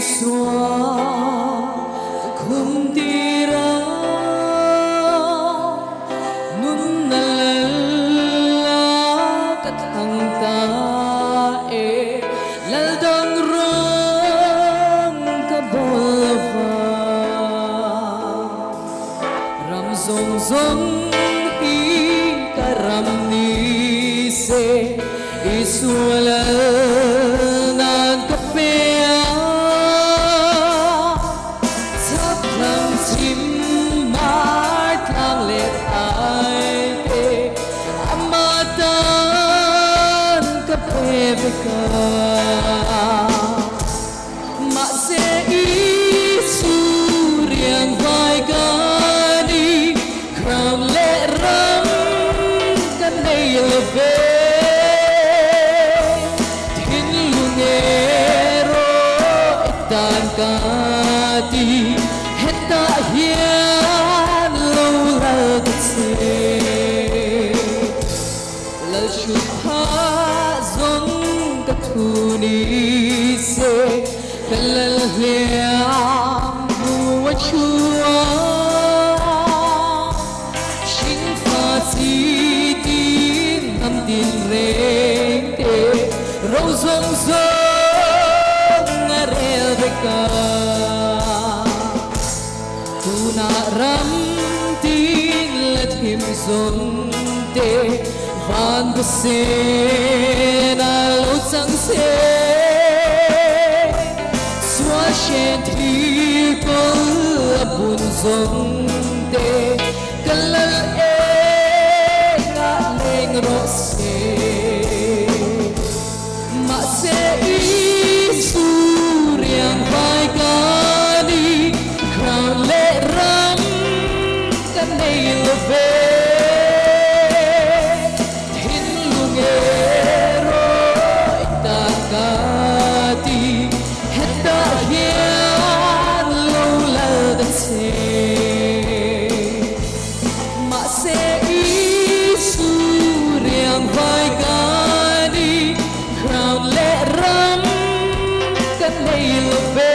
xóa không đi ra nun nalala kathang tae laldang ram kabolava ram zong zong hi karam ni se isuala nan kapea thap lang chim mai thang let ai te amatan kapeveka ma se isu riang vai gani crown le ram kan nei leve tan kati heta hian lo la se la shupha zong ka thuni se kalal hiam bu chua shin fa si tin nam tin reng te ro zong zong tu na ram tin let him zon te van bu se na lo sang se xóa shen thi ko bun zon te kalal e na leng ro se ma se isu riang vai gani crown le ram kan nei love hin lungero itakati heta hian lo la se ma se isu riang vai gani crown le ram kan nei love